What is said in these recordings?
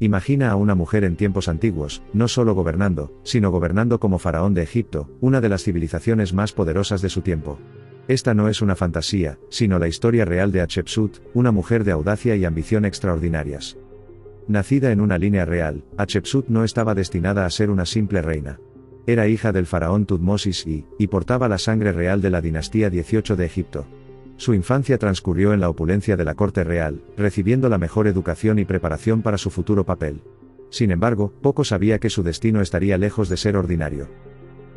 Imagina a una mujer en tiempos antiguos, no solo gobernando, sino gobernando como faraón de Egipto, una de las civilizaciones más poderosas de su tiempo. Esta no es una fantasía, sino la historia real de Hatshepsut, una mujer de audacia y ambición extraordinarias. Nacida en una línea real, Hatshepsut no estaba destinada a ser una simple reina. Era hija del faraón Tutmosis I, y portaba la sangre real de la dinastía 18 de Egipto. Su infancia transcurrió en la opulencia de la corte real, recibiendo la mejor educación y preparación para su futuro papel. Sin embargo, poco sabía que su destino estaría lejos de ser ordinario.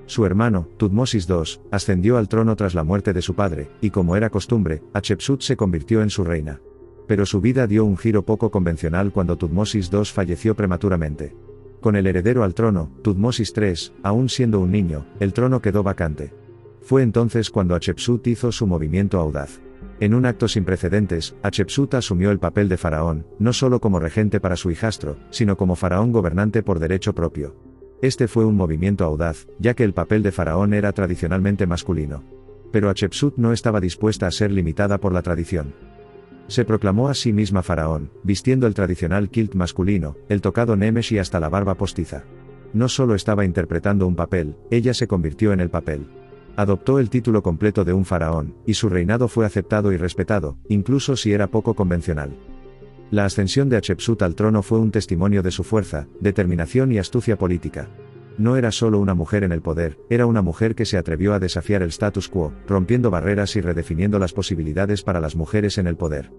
Su hermano, Tutmosis II, ascendió al trono tras la muerte de su padre, y como era costumbre, Hatshepsut se convirtió en su reina. Pero su vida dio un giro poco convencional cuando Tutmosis II falleció prematuramente. Con el heredero al trono, Tutmosis III, aún siendo un niño, el trono quedó vacante. Fue entonces cuando Hatshepsut hizo su movimiento audaz. En un acto sin precedentes, Hatshepsut asumió el papel de faraón, no solo como regente para su hijastro, sino como faraón gobernante por derecho propio. Este fue un movimiento audaz, ya que el papel de faraón era tradicionalmente masculino. Pero Hatshepsut no estaba dispuesta a ser limitada por la tradición. Se proclamó a sí misma faraón, vistiendo el tradicional kilt masculino, el tocado nemesh y hasta la barba postiza. No solo estaba interpretando un papel, ella se convirtió en el papel. Adoptó el título completo de un faraón, y su reinado fue aceptado y respetado, incluso si era poco convencional. La ascensión de Hatshepsut al trono fue un testimonio de su fuerza, determinación y astucia política. No era solo una mujer en el poder, era una mujer que se atrevió a desafiar el status quo, rompiendo barreras y redefiniendo las posibilidades para las mujeres en el poder.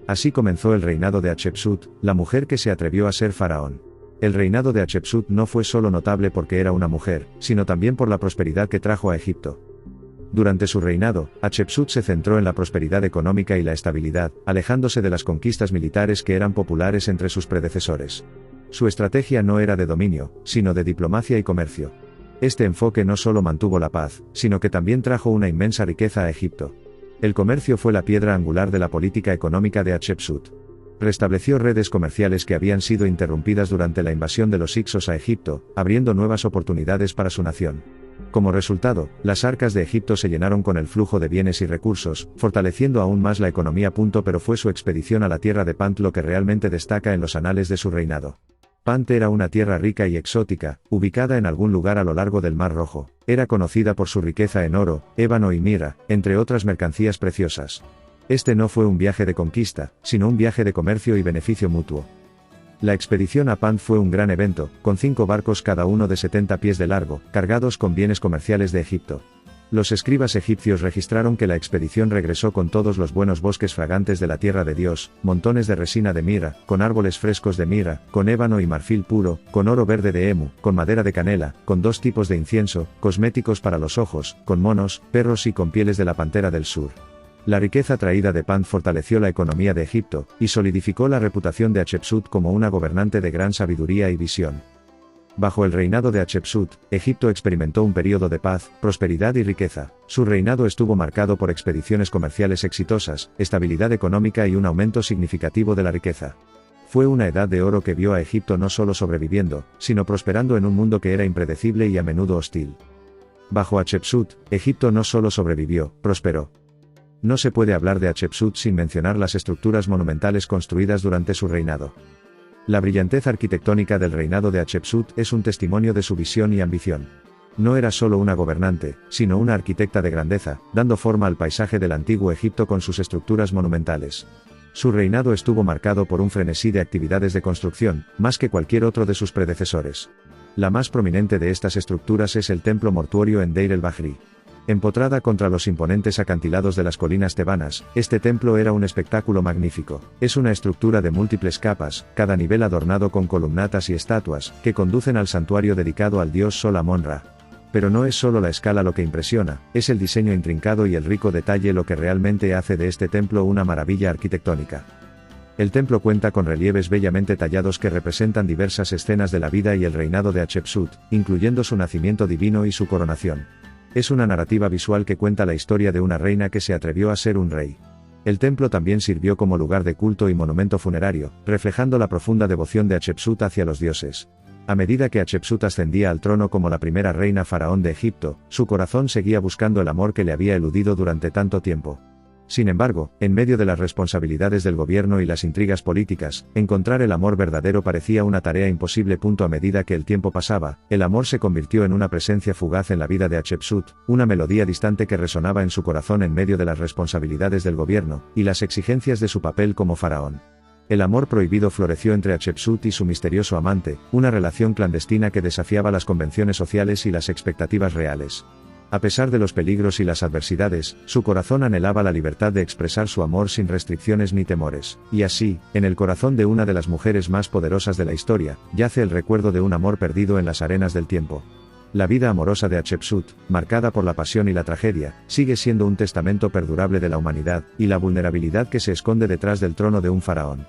Así comenzó el reinado de Hatshepsut, la mujer que se atrevió a ser faraón. El reinado de Hatshepsut no fue solo notable porque era una mujer, sino también por la prosperidad que trajo a Egipto. Durante su reinado, Hatshepsut se centró en la prosperidad económica y la estabilidad, alejándose de las conquistas militares que eran populares entre sus predecesores. Su estrategia no era de dominio, sino de diplomacia y comercio. Este enfoque no solo mantuvo la paz, sino que también trajo una inmensa riqueza a Egipto. El comercio fue la piedra angular de la política económica de Hatshepsut. Restableció redes comerciales que habían sido interrumpidas durante la invasión de los Hicsos a Egipto, abriendo nuevas oportunidades para su nación. Como resultado, las arcas de Egipto se llenaron con el flujo de bienes y recursos, fortaleciendo aún más la economía. Pero fue su expedición a la tierra de Pant lo que realmente destaca en los anales de su reinado. Pant era una tierra rica y exótica, ubicada en algún lugar a lo largo del Mar Rojo. Era conocida por su riqueza en oro, ébano y mirra, entre otras mercancías preciosas. Este no fue un viaje de conquista, sino un viaje de comercio y beneficio mutuo. La expedición a Pant fue un gran evento, con 5 barcos cada uno de 70 pies de largo, cargados con bienes comerciales de Egipto. Los escribas egipcios registraron que la expedición regresó con todos los buenos bosques fragantes de la tierra de Dios, montones de resina de mirra, con árboles frescos de mirra, con ébano y marfil puro, con oro verde de emu, con madera de canela, con 2 tipos de incienso, cosméticos para los ojos, con monos, perros y con pieles de la pantera del sur. La riqueza traída de Pant fortaleció la economía de Egipto, y solidificó la reputación de Hatshepsut como una gobernante de gran sabiduría y visión. Bajo el reinado de Hatshepsut, Egipto experimentó un periodo de paz, prosperidad y riqueza. Su reinado estuvo marcado por expediciones comerciales exitosas, estabilidad económica y un aumento significativo de la riqueza. Fue una edad de oro que vio a Egipto no solo sobreviviendo, sino prosperando en un mundo que era impredecible y a menudo hostil. Bajo Hatshepsut, Egipto no solo sobrevivió, prosperó. No se puede hablar de Hatshepsut sin mencionar las estructuras monumentales construidas durante su reinado. La brillantez arquitectónica del reinado de Hatshepsut es un testimonio de su visión y ambición. No era solo una gobernante, sino una arquitecta de grandeza, dando forma al paisaje del antiguo Egipto con sus estructuras monumentales. Su reinado estuvo marcado por un frenesí de actividades de construcción, más que cualquier otro de sus predecesores. La más prominente de estas estructuras es el templo mortuorio en Deir el-Bahri. Empotrada contra los imponentes acantilados de las colinas tebanas, este templo era un espectáculo magnífico. Es una estructura de múltiples capas, cada nivel adornado con columnatas y estatuas, que conducen al santuario dedicado al dios Sol Amon-Ra. Pero no es solo la escala lo que impresiona, es el diseño intrincado y el rico detalle lo que realmente hace de este templo una maravilla arquitectónica. El templo cuenta con relieves bellamente tallados que representan diversas escenas de la vida y el reinado de Hatshepsut, incluyendo su nacimiento divino y su coronación. Es una narrativa visual que cuenta la historia de una reina que se atrevió a ser un rey. El templo también sirvió como lugar de culto y monumento funerario, reflejando la profunda devoción de Hatshepsut hacia los dioses. A medida que Hatshepsut ascendía al trono como la primera reina faraón de Egipto, su corazón seguía buscando el amor que le había eludido durante tanto tiempo. Sin embargo, en medio de las responsabilidades del gobierno y las intrigas políticas, encontrar el amor verdadero parecía una tarea imposible. A medida que el tiempo pasaba, el amor se convirtió en una presencia fugaz en la vida de Hatshepsut, una melodía distante que resonaba en su corazón en medio de las responsabilidades del gobierno, y las exigencias de su papel como faraón. El amor prohibido floreció entre Hatshepsut y su misterioso amante, una relación clandestina que desafiaba las convenciones sociales y las expectativas reales. A pesar de los peligros y las adversidades, su corazón anhelaba la libertad de expresar su amor sin restricciones ni temores, y así, en el corazón de una de las mujeres más poderosas de la historia, yace el recuerdo de un amor perdido en las arenas del tiempo. La vida amorosa de Hatshepsut, marcada por la pasión y la tragedia, sigue siendo un testamento perdurable de la humanidad, y la vulnerabilidad que se esconde detrás del trono de un faraón.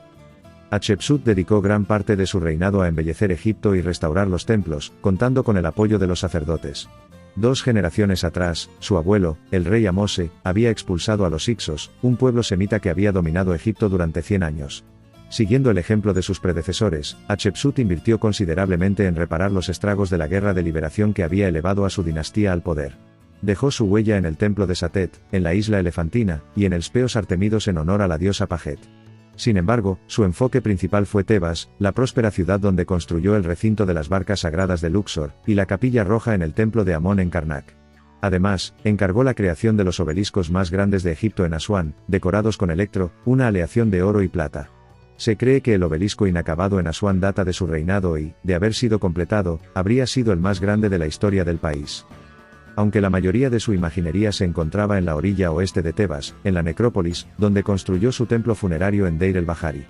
Hatshepsut dedicó gran parte de su reinado a embellecer Egipto y restaurar los templos, contando con el apoyo de los sacerdotes. 2 generaciones atrás, su abuelo, el rey Ahmose, había expulsado a los Hyksos, un pueblo semita que había dominado Egipto durante 100 años. Siguiendo el ejemplo de sus predecesores, Hatshepsut invirtió considerablemente en reparar los estragos de la guerra de liberación que había elevado a su dinastía al poder. Dejó su huella en el templo de Satet, en la isla Elefantina, y en el Speos Artemidos en honor a la diosa Pajet. Sin embargo, su enfoque principal fue Tebas, la próspera ciudad donde construyó el recinto de las barcas sagradas de Luxor, y la capilla roja en el templo de Amón en Karnak. Además, encargó la creación de los obeliscos más grandes de Egipto en Asuán, decorados con electro, una aleación de oro y plata. Se cree que el obelisco inacabado en Asuán data de su reinado y, de haber sido completado, habría sido el más grande de la historia del país. Aunque la mayoría de su imaginería se encontraba en la orilla oeste de Tebas, en la necrópolis, donde construyó su templo funerario en Deir el-Bahari.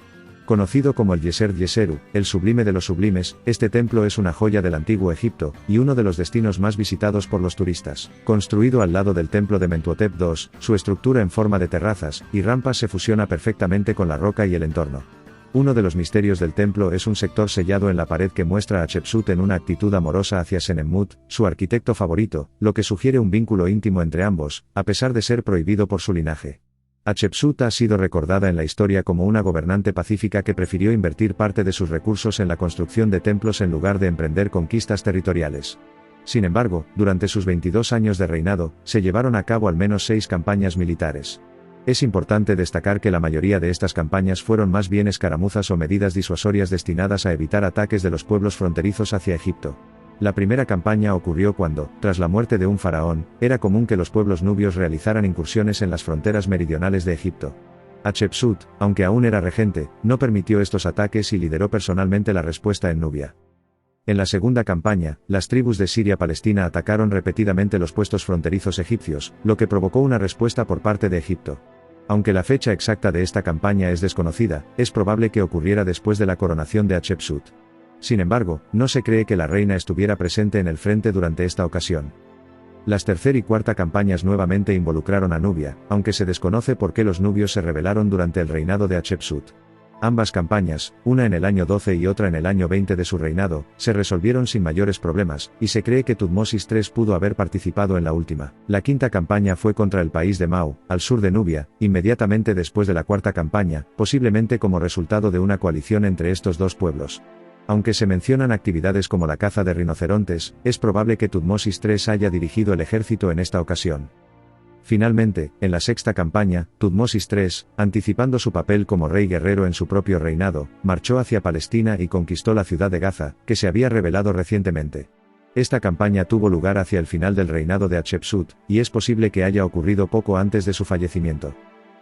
Conocido como el Yeser Yeseru, el sublime de los sublimes, este templo es una joya del antiguo Egipto, y uno de los destinos más visitados por los turistas. Construido al lado del templo de Mentuhotep II, su estructura en forma de terrazas y rampas se fusiona perfectamente con la roca y el entorno. Uno de los misterios del templo es un sector sellado en la pared que muestra a Hatshepsut en una actitud amorosa hacia Senenmut, su arquitecto favorito, lo que sugiere un vínculo íntimo entre ambos, a pesar de ser prohibido por su linaje. Hatshepsut ha sido recordada en la historia como una gobernante pacífica que prefirió invertir parte de sus recursos en la construcción de templos en lugar de emprender conquistas territoriales. Sin embargo, durante sus 22 años de reinado, se llevaron a cabo al menos 6 campañas militares. Es importante destacar que la mayoría de estas campañas fueron más bien escaramuzas o medidas disuasorias destinadas a evitar ataques de los pueblos fronterizos hacia Egipto. La primera campaña ocurrió cuando, tras la muerte de un faraón, era común que los pueblos nubios realizaran incursiones en las fronteras meridionales de Egipto. Hatshepsut, aunque aún era regente, no permitió estos ataques y lideró personalmente la respuesta en Nubia. En la segunda campaña, las tribus de Siria-Palestina atacaron repetidamente los puestos fronterizos egipcios, lo que provocó una respuesta por parte de Egipto. Aunque la fecha exacta de esta campaña es desconocida, es probable que ocurriera después de la coronación de Hatshepsut. Sin embargo, no se cree que la reina estuviera presente en el frente durante esta ocasión. Las tercera y cuarta campañas nuevamente involucraron a Nubia, aunque se desconoce por qué los nubios se rebelaron durante el reinado de Hatshepsut. Ambas campañas, una en el año 12 y otra en el año 20 de su reinado, se resolvieron sin mayores problemas, y se cree que Tutmosis III pudo haber participado en la última. La quinta campaña fue contra el país de Mau, al sur de Nubia, inmediatamente después de la cuarta campaña, posiblemente como resultado de una coalición entre estos dos pueblos. Aunque se mencionan actividades como la caza de rinocerontes, es probable que Tutmosis III haya dirigido el ejército en esta ocasión. Finalmente, en la sexta campaña, Tutmosis III, anticipando su papel como rey guerrero en su propio reinado, marchó hacia Palestina y conquistó la ciudad de Gaza, que se había rebelado recientemente. Esta campaña tuvo lugar hacia el final del reinado de Hatshepsut, y es posible que haya ocurrido poco antes de su fallecimiento.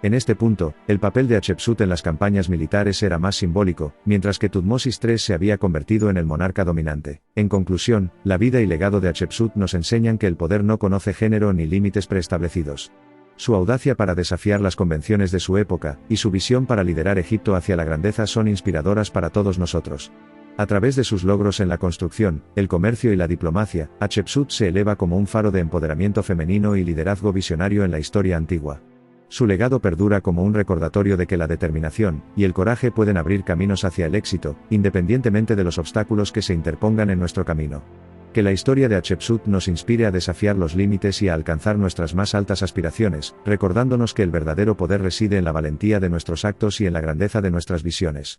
En este punto, el papel de Hatshepsut en las campañas militares era más simbólico, mientras que Tutmosis III se había convertido en el monarca dominante. En conclusión, la vida y legado de Hatshepsut nos enseñan que el poder no conoce género ni límites preestablecidos. Su audacia para desafiar las convenciones de su época, y su visión para liderar Egipto hacia la grandeza son inspiradoras para todos nosotros. A través de sus logros en la construcción, el comercio y la diplomacia, Hatshepsut se eleva como un faro de empoderamiento femenino y liderazgo visionario en la historia antigua. Su legado perdura como un recordatorio de que la determinación y el coraje pueden abrir caminos hacia el éxito, independientemente de los obstáculos que se interpongan en nuestro camino. Que la historia de Hatshepsut nos inspire a desafiar los límites y a alcanzar nuestras más altas aspiraciones, recordándonos que el verdadero poder reside en la valentía de nuestros actos y en la grandeza de nuestras visiones.